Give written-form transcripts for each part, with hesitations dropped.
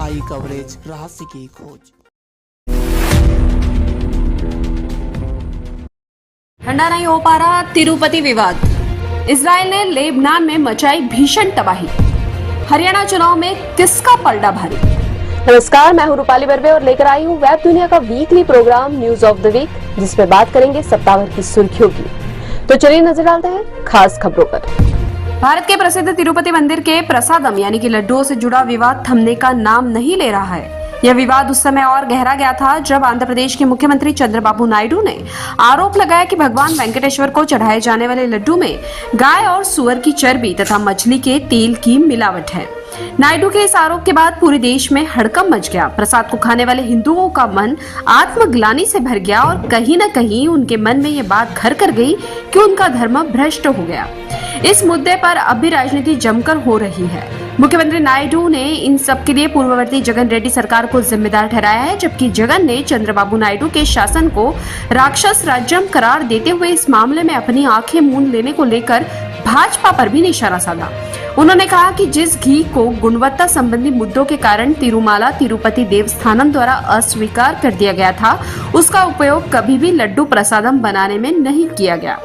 आई coverage, रहस्य की खोज। ठंडा नहीं हो पा रहा तिरुपति विवाद। इजराइल ने लेबनान में मचाई भीषण तबाही। हरियाणा चुनाव में किसका पलड़ा भारी। नमस्कार, मैं हूं रूपाली बर्वे और लेकर आई हूं वेब दुनिया का weekly program news of the week, जिसमें बात करेंगे सप्ताह भर की सुर्खियों की। तो चलिए नजर डालते हैं खास खबरों पर। भारत के प्रसिद्ध तिरुपति मंदिर के प्रसादम यानी कि लड्डुओं से जुड़ा विवाद थमने का नाम नहीं ले रहा है। यह विवाद उस समय और गहरा गया था जब आंध्र प्रदेश के मुख्यमंत्री चंद्रबाबू नायडू ने आरोप लगाया कि भगवान वेंकटेश्वर को चढ़ाए जाने वाले लड्डू में गाय और सुअर की चर्बी तथा मछली के तेल की मिलावट है। नायडू के इस आरोप के बाद पूरे देश में हड़कंप मच गया। प्रसाद को खाने वाले हिंदुओं का मन आत्मग्लानि से भर गया और कहीं न कहीं उनके मन में यह बात घर कर गई कि उनका धर्म भ्रष्ट हो गया। इस मुद्दे पर अब भी राजनीति जमकर हो रही है। मुख्यमंत्री नायडू ने इन सब के लिए पूर्ववर्ती जगन रेड्डी सरकार को जिम्मेदार ठहराया है, जबकि जगन ने चंद्रबाबू नायडू के शासन को राक्षस राज्यम करार देते हुए इस मामले में अपनी आंखें मूंद लेने को लेकर भाजपा पर भी निशाना साधा। उन्होंने कहा कि जिस घी को गुणवत्ता संबंधी मुद्दों के कारण तिरुमाला तिरुपति देवस्थानम द्वारा अस्वीकार कर दिया गया था, उसका उपयोग कभी भी लड्डू प्रसादम बनाने में नहीं किया गया।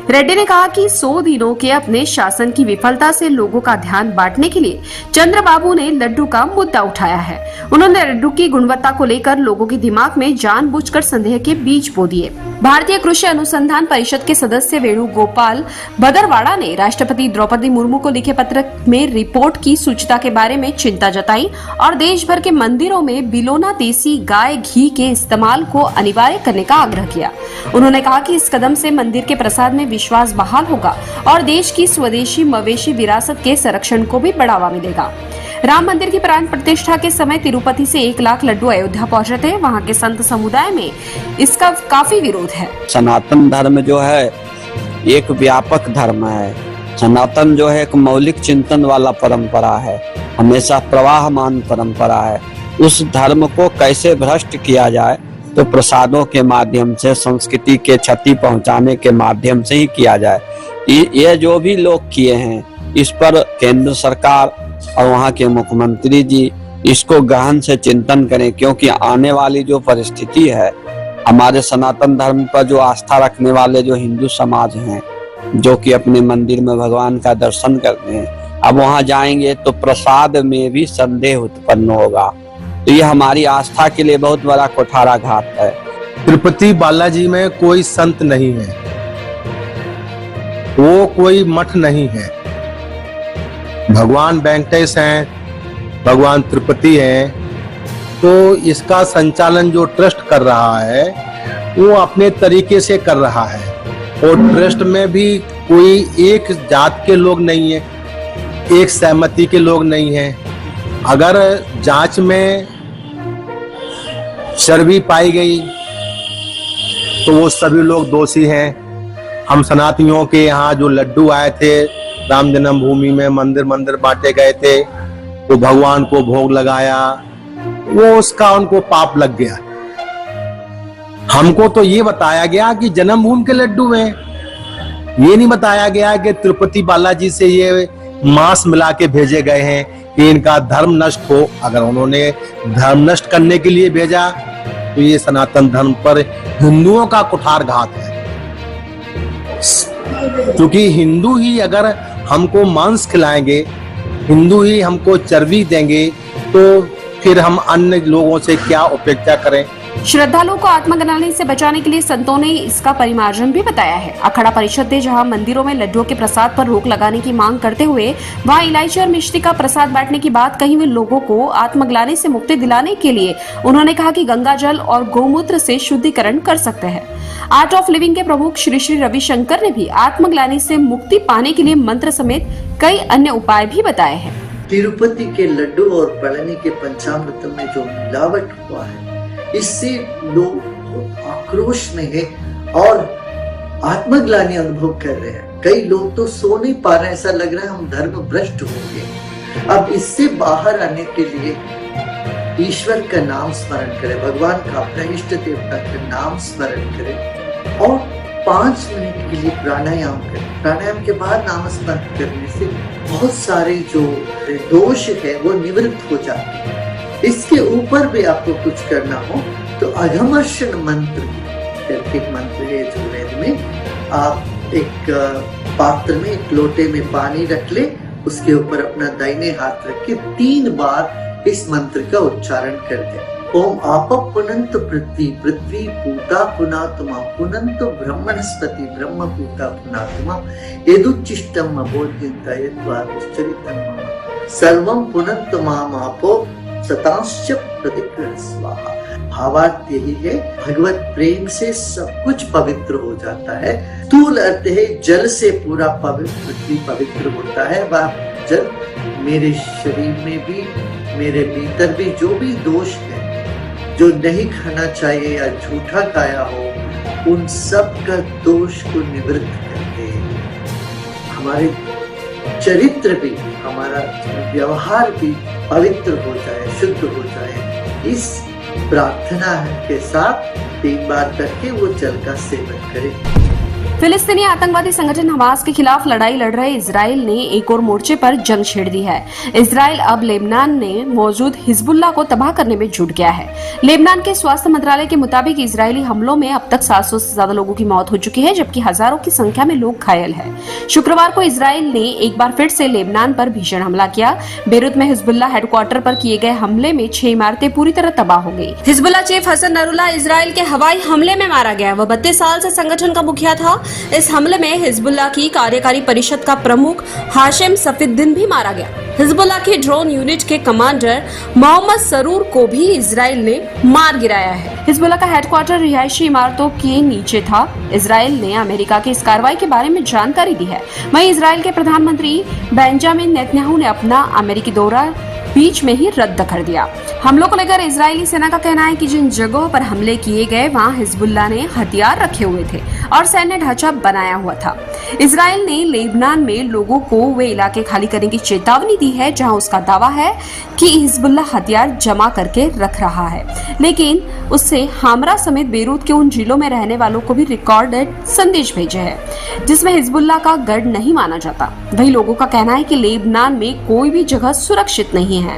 रेड्डी ने कहा कि 100 दिनों के अपने शासन की विफलता से लोगों का ध्यान बांटने के लिए चंद्रबाबू ने लड्डू का मुद्दा उठाया है। उन्होंने लड्डू की गुणवत्ता को लेकर लोगों के दिमाग में जानबूझकर संदेह के बीज बो दिए। भारतीय कृषि अनुसंधान परिषद के सदस्य वेणुगोपाल भदरवाड़ा ने राष्ट्रपति द्रौपदी मुर्मू को लिखे पत्र में रिपोर्ट की सूचिता के बारे में चिंता जताई और देश भर के मंदिरों में बिलोना देसी गाय घी के इस्तेमाल को अनिवार्य करने का आग्रह किया। उन्होंने कहा कि इस कदम से मंदिर के प्रसाद में विश्वास बहाल होगा और देश की स्वदेशी मवेशी विरासत के संरक्षण को भी बढ़ावा मिलेगा। राम मंदिर की प्राण प्रतिष्ठा के समय तिरुपति से 1 लाख लड्डू अयोध्या पहुंचे थे। वहां के संत समुदाय में इसका काफी विरोध है। सनातन धर्म जो है एक व्यापक धर्म है। सनातन जो है एक मौलिक चिंतन वाला परंपरा है, हमेशा प्रवाहमान परंपरा है। उस धर्म को कैसे भ्रष्ट किया जाए तो प्रसादों के माध्यम से, संस्कृति के क्षति पहुंचाने के माध्यम से ही किया जाए। ये जो भी लोग किए हैं, इस पर केंद्र सरकार और वहाँ के मुख्यमंत्री जी इसको गहन से चिंतन करें, क्योंकि आने वाली जो परिस्थिति है, हमारे सनातन धर्म पर जो आस्था रखने वाले जो हिंदू समाज हैं, जो कि अपने मंदिर में भगवान का दर्शन करते हैं, अब वहाँ जाएंगे तो प्रसाद में भी संदेह उत्पन्न होगा। तो ये हमारी आस्था के लिए बहुत बड़ा कुठाराघात है। तिरुपति बालाजी में कोई संत नहीं है, वो कोई मठ नहीं है। भगवान वेंकटेश हैं, भगवान तिरुपति हैं। तो इसका संचालन जो ट्रस्ट कर रहा है वो अपने तरीके से कर रहा है और ट्रस्ट में भी कोई एक जात के लोग नहीं है, एक सहमति के लोग नहीं है। अगर जांच में चर्बी पाई गई तो वो सभी लोग दोषी हैं। हम सनातनियों के यहाँ जो लड्डू आए थे, राम जन्मभूमि में मंदिर बांटे गए थे, वो भगवान को भोग लगाया, वो उसका उनको पाप लग गया। हमको तो ये बताया गया कि जन्मभूमि के लड्डू हैं, ये नहीं बताया गया कि तिरुपति बालाजी से ये मांस मिला के भेजे गए हैं कि इनका धर्म नष्ट हो। अगर उन्होंने धर्म नष्ट करने के लिए भेजा तो ये सनातन धर्म पर हिंदुओं का कुठारघात है। क्योंकि हिंदू ही अगर हमको मांस खिलाएंगे, हिंदू ही हमको चर्बी देंगे, तो फिर हम अन्य लोगों से क्या अपेक्षा करें। श्रद्धालुओं को आत्मग्लानि से बचाने के लिए संतों ने इसका परिमार्जन भी बताया है। अखाड़ा परिषद ने जहां मंदिरों में लड्डुओं के प्रसाद पर रोक लगाने की मांग करते हुए वहां इलायची और मिश्री का प्रसाद बांटने की बात कही हुई, लोगों को आत्मग्लानि से मुक्ति दिलाने के लिए उन्होंने कहा कि गंगा जल और गौमूत्र से शुद्धिकरण कर सकते हैं। आर्ट ऑफ लिविंग के प्रमुख श्री श्री रविशंकर ने भी आत्मग्लानि से मुक्ति पाने के लिए मंत्र समेत कई अन्य उपाय भी बताए हैं। तिरुपति के लड्डू और पळनी के पंचामृत में जो मिलावट हुआ है, इससे लोग आक्रोश में है और आत्मग्लानि अनुभव कर रहे हैं। कई लोग तो सो नहीं पा रहे हैं, ऐसा लग रहा है हम धर्म भ्रष्ट हो गए। अब इससे बाहर आने के लिए ईश्वर का नाम स्मरण करें, भगवान का अपना इष्ट देवता का नाम स्मरण करें और 5 मिनट के लिए प्राणायाम करें। प्राणायाम के बाद नाम स्मरण करने से बहुत सारे जो दोष है वो निवृत्त हो जाते हैं। इसके ऊपर भी आपको कुछ करना हो तो अघमर्षण मंत्र करके एक मंत्र है यजुर्वेद में। आप एक पात्र में, एक लोटे में पानी रख ले, उसके ऊपर अपना दाहिने हाथ रख के 3 बार इस मंत्र का उच्चारण कर दे। ओम आप पुनंत पृथ्वी, पृथ्वी पूता पुनातमा, पुनंत ब्रह्मणस्पति, ब्रह्म पूता पुनातमा, यदुच्चिष्टम अबोध्यन्त यद्वाचरितम मम, सर्वं पुनंत मामापो सतांश्च प्रतिग्रह स्वाहा। भावार्थ यही है, भगवत प्रेम से सब कुछ पवित्र हो जाता है। स्थूल अर्थ है जल से पूरा पृथ्वी पवित्र होता है। वह जल मेरे शरीर में भी, मेरे भीतर भी जो भी दोष है, जो नहीं खाना चाहिए या झूठा खाया हो, उन सब का दोष को निवृत्त करके हमारे चरित्र भी, हमारा व्यवहार भी पवित्र हो जाए, शुद्ध हो जाए। इस प्रार्थना के साथ 3 बार करके वो जल का सेवन करें। फिलिस्तीनी आतंकवादी संगठन हमास के खिलाफ लड़ाई लड़ रहे इजराइल ने एक और मोर्चे पर जंग छेड़ दी है। इजराइल अब लेबनान में मौजूद हिजबुल्लाह को तबाह करने में जुट गया है। लेबनान के स्वास्थ्य मंत्रालय के मुताबिक इजरायली हमलों में अब तक 700 से ज्यादा लोगों की मौत हो चुकी है, जबकि हजारों की संख्या में लोग घायल हैं। शुक्रवार को इजराइल ने एक बार फिर से लेबनान पर भीषण हमला किया। बेरूत में हिजबुल्लाह हेडक्वार्टर पर किए गए हमले में 6 इमारतें पूरी तरह तबाह हो गई। Hezbollah chief Hassan Nasrallah Israel के हवाई हमले में मारा गया। वह 32 साल से संगठन का मुखिया था। इस हमले में हिजबुल्लाह की कार्यकारी परिषद का प्रमुख हाशिम सफीउद्दीन भी मारा गया। हिजबुल्लाह की ड्रोन यूनिट के कमांडर मोहम्मद सरूर को भी इजराइल ने मार गिराया है। हिजबुल्लाह का हेडक्वार्टर रिहायशी इमारतों के नीचे था। इजराइल ने अमेरिका की इस कार्रवाई के बारे में जानकारी दी है। वहीं इजराइल के प्रधानमंत्री बेंजामिन नेतन्याहू ने अपना अमेरिकी दौरा बीच में ही रद्द कर दिया। हमलों को लेकर इजरायली सेना का कहना है कि जिन जगहों पर हमले किए गए वहां हिजबुल्लाह ने हथियार रखे हुए थे और सैन्य ढांचा बनाया हुआ था। इजराइल ने लेबनान में लोगों को वे इलाके खाली करने की चेतावनी दी है जहां उसका दावा है कि हिजबुल्लाह हथियार जमा करके रख रहा है, लेकिन उससे हामरा समेत बेरूत के उन जिलों में रहने वालों को भी रिकॉर्डेड संदेश भेजे हैं जिसमें हिजबुल्लाह का गढ़ नहीं माना जाता। वही लोगों का कहना है कि लेबनान में कोई भी जगह सुरक्षित नहीं है।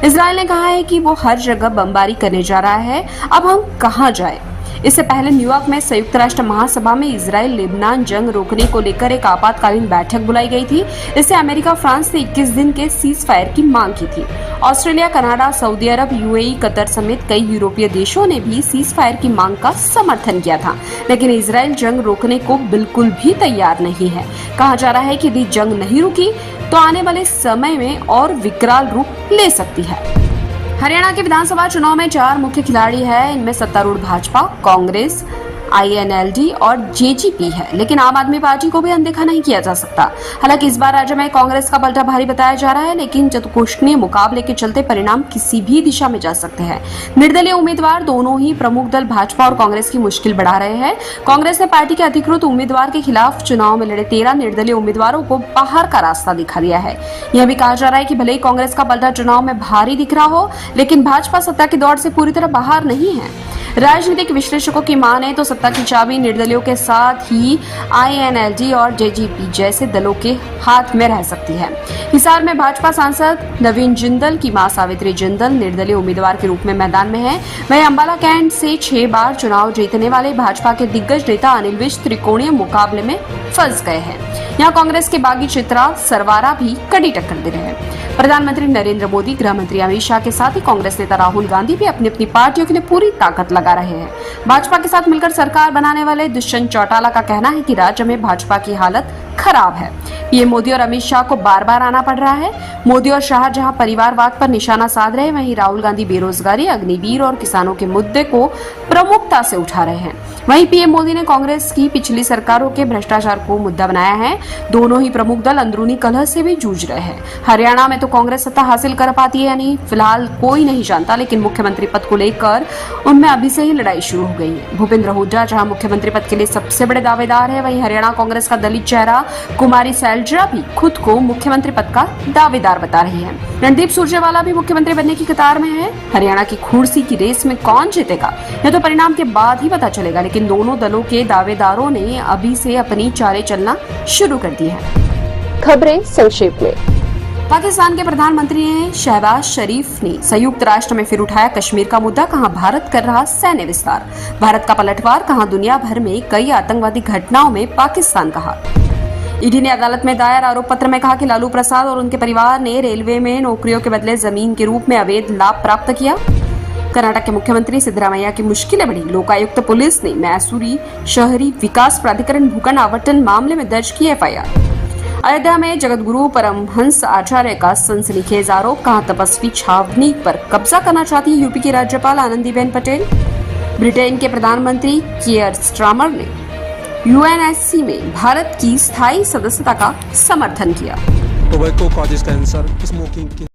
इजराइल ने कहा है कि वो हर जगह बमबारी करने जा रहा है। अब हम कहां जाएं? इससे पहले न्यूयॉर्क में संयुक्त राष्ट्र महासभा में इजराइल लेबनान जंग रोकने को लेकर एक आपातकालीन बैठक बुलाई गई थी। इससे अमेरिका, फ्रांस ने 21 दिन के सीज फायर की मांग की थी। ऑस्ट्रेलिया, कनाडा, सऊदी अरब, यूएई, कतर समेत कई यूरोपीय देशों ने भी सीज फायर की मांग का समर्थन किया था, लेकिन इजराइल जंग रोकने को बिल्कुल भी तैयार नहीं है। कहा जा रहा है कि यदि जंग नहीं रुकी तो आने वाले समय में और विकराल रूप ले सकती है। हरियाणा के विधानसभा चुनाव में 4 मुख्य खिलाड़ी हैं। इनमें सत्तारूढ़ भाजपा, कांग्रेस, INLD और JGP है, लेकिन आम आदमी पार्टी को भी अनदेखा नहीं किया जा सकता। हालांकि इस बार राज्य में कांग्रेस का पलटा भारी बताया जा रहा है, लेकिन चतुर्कोष्ठीय मुकाबले के चलते परिणाम किसी भी दिशा में जा सकते हैं। निर्दलीय उम्मीदवार दोनों ही प्रमुख दल भाजपा और कांग्रेस की मुश्किल बढ़ा रहे हैं। कांग्रेस ने पार्टी के अधिकृत उम्मीदवार के खिलाफ चुनाव में लड़े 13 निर्दलीय उम्मीदवारों को बाहर का रास्ता दिखा दिया है। यह भी कहा जा रहा है कि भले ही कांग्रेस का पलटा चुनाव में भारी दिख रहा हो, लेकिन भाजपा सत्ता की दौड़ से पूरी तरह बाहर नहीं है। राजनीतिक विश्लेषकों की माने तो सत्ता की चाबी निर्दलियों के साथ ही INLD और JGP जैसे दलों के हाथ में रह सकती है। हिसार में भाजपा सांसद नवीन जिंदल की मां सावित्री जिंदल निर्दलीय उम्मीदवार के रूप में मैदान में है। वहीं अंबाला कैंट से 6 बार चुनाव जीतने वाले भाजपा के दिग्गज नेता अनिल विज त्रिकोणीय मुकाबले में फंस गए हैं। यहाँ कांग्रेस के बागी चित्रा सरवारा भी कड़ी टक्कर दे रहे हैं। प्रधानमंत्री नरेंद्र मोदी, गृह मंत्री अमित शाह के साथ ही कांग्रेस नेता राहुल गांधी भी अपनी अपनी पार्टियों के लिए पूरी ताकत लगा रहे हैं। भाजपा के साथ मिलकर सरकार बनाने वाले दुष्यंत चौटाला का कहना है कि राज्य में भाजपा की हालत खराब है। पीएम मोदी और अमित शाह को बार बार आना पड़ रहा है। मोदी और शाह जहां परिवारवाद पर निशाना साध रहे, वहीं राहुल गांधी बेरोजगारी, अग्निवीर और किसानों के मुद्दे को प्रमुखता से उठा रहे हैं। वहीं पीएम मोदी ने कांग्रेस की पिछली सरकारों के भ्रष्टाचार को मुद्दा बनाया है। दोनों ही प्रमुख दल अंदरूनी कलह से भी जूझ रहे हैं। हरियाणा में तो कांग्रेस सत्ता हासिल कर पाती है या नहीं, फिलहाल कोई नहीं जानता, लेकिन मुख्यमंत्री पद को लेकर उनमें अभी से ही लड़ाई शुरू हो गई है। भूपेंद्र हुड्डा जहां मुख्यमंत्री पद के लिए सबसे बड़े दावेदार है, वहीं हरियाणा कांग्रेस का दलित चेहरा कुमारी सैलजा भी खुद को मुख्यमंत्री पद का दावेदार बता रही है। रणदीप सुरजेवाला भी मुख्यमंत्री बनने की कतार में है। हरियाणा की कुर्सी की रेस में कौन जीतेगा यह तो परिणाम के बाद ही पता चलेगा, लेकिन दोनों दलों के दावेदारों ने अभी से अपनी चालें चलना शुरू कर दी है। खबरें संक्षेप में। पाकिस्तान के प्रधानमंत्री ने शहबाज शरीफ ने संयुक्त राष्ट्र में फिर उठाया कश्मीर का मुद्दा, कहां भारत कर रहा सैन्य विस्तार, भारत का पलटवार, कहां दुनिया भर में कई आतंकवादी घटनाओं में पाकिस्तान का हाथ। ईडी ने अदालत में दायर आरोप पत्र में कहा कि लालू प्रसाद और उनके परिवार ने रेलवे में नौकरियों के बदले जमीन के रूप में अवैध लाभ प्राप्त किया। कर्नाटक के मुख्यमंत्री सिद्धरामैया की मुश्किलें बढ़ी, लोकायुक्त पुलिस ने मैसूरी शहरी विकास प्राधिकरण भूखंड आवंटन मामले में दर्ज की एफआईआर। अयोध्या में जगतगुरु परमहंस आचार्य का सनसनीखेज आरोप, कहां तपस्वी छावनी पर कब्जा करना चाहती है यूपी की राज्यपाल आनंदीबेन पटेल। ब्रिटेन के प्रधानमंत्री कियर स्टारमर ने यूएनएससी में भारत की स्थायी सदस्यता का समर्थन किया। Tobacco causes cancer, smoking